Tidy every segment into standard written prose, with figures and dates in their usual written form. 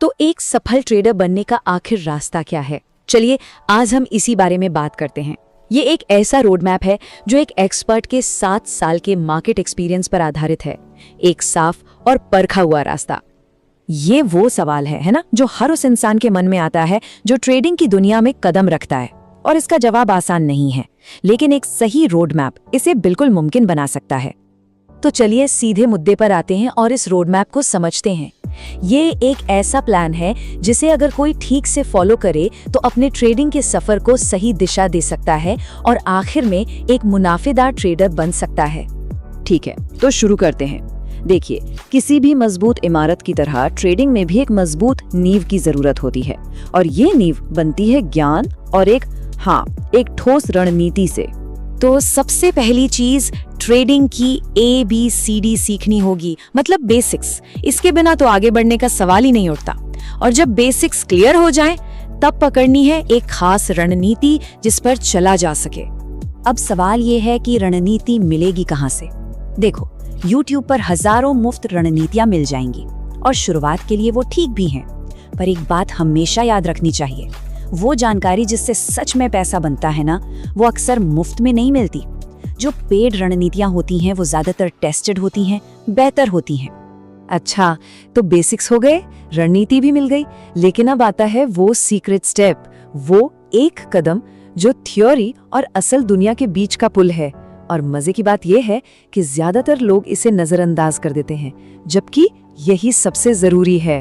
तो एक सफल ट्रेडर बनने का आखिर रास्ता क्या है? चलिए आज हम इसी बारे में बात करते हैं। ये एक ऐसा रोड मैप है जो एक एक्सपर्ट के 7 साल के मार्केट एक्सपीरियंस पर आधारित है। एक साफ और परखा हुआ रास्ता। ये वो सवाल है ना, जो हर उस इंसान के मन में आता है जो ट्रेडिंग की दुनिया में कदम रखता है। और इसका जवाब आसान नहीं है, लेकिन एक सही रोड मैप इसे बिल्कुल मुमकिन बना सकता है। तो चलिए सीधे मुद्दे पर आते हैं और इस रोड मैप को समझते हैं। ये एक ऐसा प्लान है जिसे अगर कोई ठीक से फॉलो करे तो अपने ट्रेडिंग के सफर को सही दिशा दे सकता है और आखिर में एक मुनाफेदार ट्रेडर बन सकता है। ठीक है, तो शुरू करते हैं। देखिए, किसी भी मजबूत इमारत की तरह ट्रेडिंग में भी एक मजबूत नींव की जरूरत होती है, और ये नींव बनती है ज्ञान और एक ठोस रणनीति से। तो सबसे पहली चीज ट्रेडिंग की ABCD सीखनी होगी, मतलब बेसिक्स। इसके बिना तो आगे बढ़ने का सवाल ही नहीं उठता। और जब बेसिक्स क्लियर हो जाएं, तब पकड़नी है एक खास रणनीति जिस पर चला जा सके। अब सवाल ये है कि रणनीति मिलेगी कहाँ से? देखो, YouTube पर हजारों मुफ्त रणनीतियां मिल जाएंगी और शुरुआत के लिए वो ठीक भी हैं। पर एक बात हमेशा याद रखनी चाहिए, वो जानकारी जिससे सच में पैसा बनता है ना, वो अक्सर मुफ्त में नहीं मिलती। जो पेड रणनीतियां होती हैं वो ज्यादातर टेस्टेड होती हैं, बेहतर होती हैं। अच्छा, तो बेसिक्स हो गए, रणनीति भी मिल गई, लेकिन अब आता है वो सीक्रेट स्टेप, वो एक कदम जो थ्योरी और असल दुनिया के बीच का पुल है। और मजे की बात यह है कि ज्यादातर लोग इसे नजरअंदाज कर देते हैं, जबकि यही सबसे जरूरी है।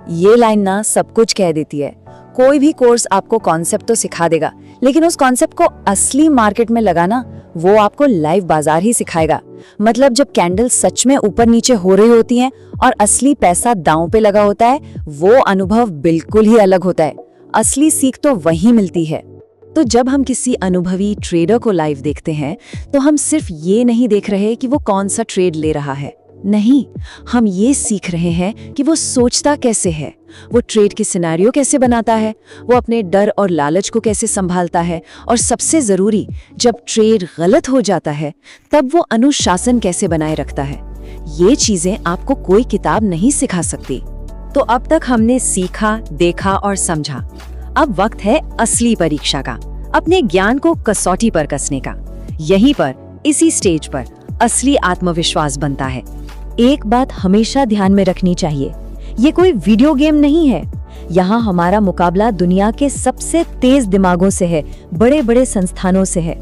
ये लाइन ना सब कुछ कह देती है। कोई भी कोर्स आपको कॉन्सेप्ट तो सिखा देगा, लेकिन उस कॉन्सेप्ट को असली मार्केट में लगाना वो आपको लाइव बाजार ही सिखाएगा। मतलब जब कैंडल सच में ऊपर नीचे हो रही होती हैं और असली पैसा दांव पे लगा होता है, वो अनुभव बिल्कुल ही अलग होता है। असली सीख तो वहीं मिलती है। तो जब हम किसी अनुभवी ट्रेडर को लाइव देखते हैं, तो हम सिर्फ ये नहीं देख रहे कि वो कौन सा ट्रेड ले रहा है। नहीं, हम ये सीख रहे हैं कि वो सोचता कैसे है, वो ट्रेड की सिनेरियो कैसे बनाता है, वो अपने डर और लालच को कैसे संभालता है, और सबसे जरूरी, जब ट्रेड गलत हो जाता है तब वो अनुशासन कैसे बनाए रखता है। ये चीजें आपको कोई किताब नहीं सिखा सकती। तो अब तक हमने सीखा, देखा और समझा। अब वक्त है असली परीक्षा का, अपने ज्ञान को कसौटी पर कसने का। यहीं पर, इसी स्टेज पर असली आत्मविश्वास बनता है। एक बात हमेशा ध्यान में रखनी चाहिए, ये कोई वीडियो गेम नहीं है। यहाँ हमारा मुकाबला दुनिया के सबसे तेज दिमागों से है, बड़े बड़े संस्थानों से है।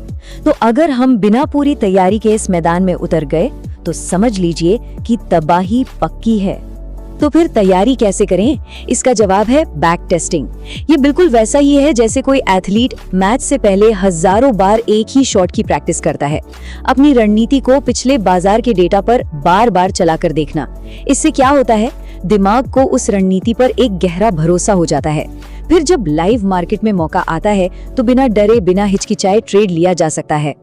तो अगर हम बिना पूरी तैयारी के इस मैदान में उतर गए, तो समझ लीजिए कि तबाही पक्की है। तो फिर तैयारी कैसे करें? इसका जवाब है बैक टेस्टिंग। ये बिल्कुल वैसा ही है जैसे कोई एथलीट मैच से पहले हजारों बार एक ही शॉट की प्रैक्टिस करता है। अपनी रणनीति को पिछले बाजार के डेटा पर बार बार चलाकर देखना। इससे क्या होता है, दिमाग को उस रणनीति पर एक गहरा भरोसा हो जाता है। फिर जब लाइव मार्केट में मौका आता है तो बिना डरे, बिना हिचकिचाए ट्रेड लिया जा सकता है।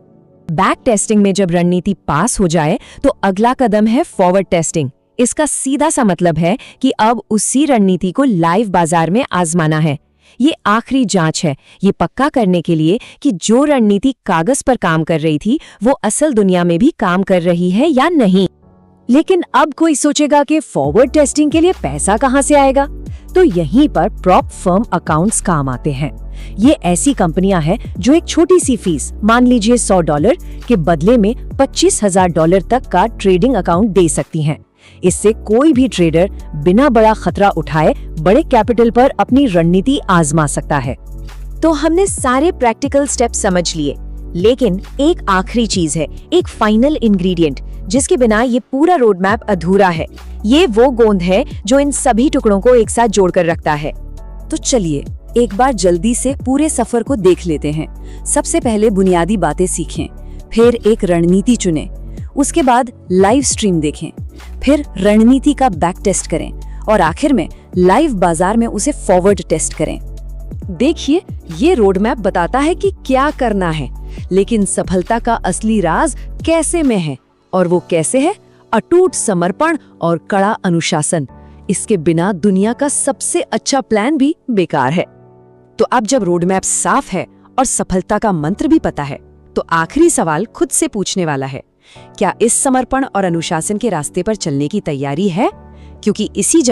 बैक टेस्टिंग में जब रणनीति पास हो जाए तो अगला कदम है फॉरवर्ड टेस्टिंग। इसका सीधा सा मतलब है कि अब उसी रणनीति को लाइव बाजार में आजमाना है। ये आखिरी जांच है, ये पक्का करने के लिए कि जो रणनीति कागज पर काम कर रही थी वो असल दुनिया में भी काम कर रही है या नहीं। लेकिन अब कोई सोचेगा कि फॉरवर्ड टेस्टिंग के लिए पैसा कहां से आएगा? तो यहीं पर प्रॉप फर्म अकाउंट्स काम आते हैं। ये ऐसी कंपनियां हैं जो एक छोटी सी फीस, मान लीजिए $100 के बदले में $25,000 तक का ट्रेडिंग अकाउंट दे सकती हैं। इससे कोई भी ट्रेडर बिना बड़ा खतरा उठाए बड़े कैपिटल पर अपनी रणनीति आजमा सकता है। तो हमने सारे प्रैक्टिकल स्टेप समझ लिए, लेकिन एक आखिरी चीज है, एक फाइनल इंग्रेडिएंट, जिसके बिना ये पूरा रोड मैप अधूरा है। ये वो गोंद है जो इन सभी टुकड़ों को एक साथ जोड़कर रखता है। तो चलिए एक बार जल्दी से पूरे सफर को देख लेते हैं। सबसे पहले बुनियादी बातें सीखें, फिर एक रणनीति चुनें, उसके बाद लाइव स्ट्रीम देखें, फिर रणनीति का बैक टेस्ट करें और आखिर में लाइव बाजार में उसे फॉरवर्ड टेस्ट करें। देखिए, ये रोड मैप बताता है कि क्या करना है, लेकिन सफलता का असली राज कैसे में है। और वो कैसे है? अटूट समर्पण और कड़ा अनुशासन। इसके बिना दुनिया का सबसे अच्छा प्लान भी बेकार है। तो अब जब रोड मैप साफ है और सफलता का मंत्र भी पता है, तो आखिरी सवाल खुद से पूछने वाला है, क्या इस समर्पण और अनुशासन के रास्ते पर चलने की तैयारी है? क्योंकि इसी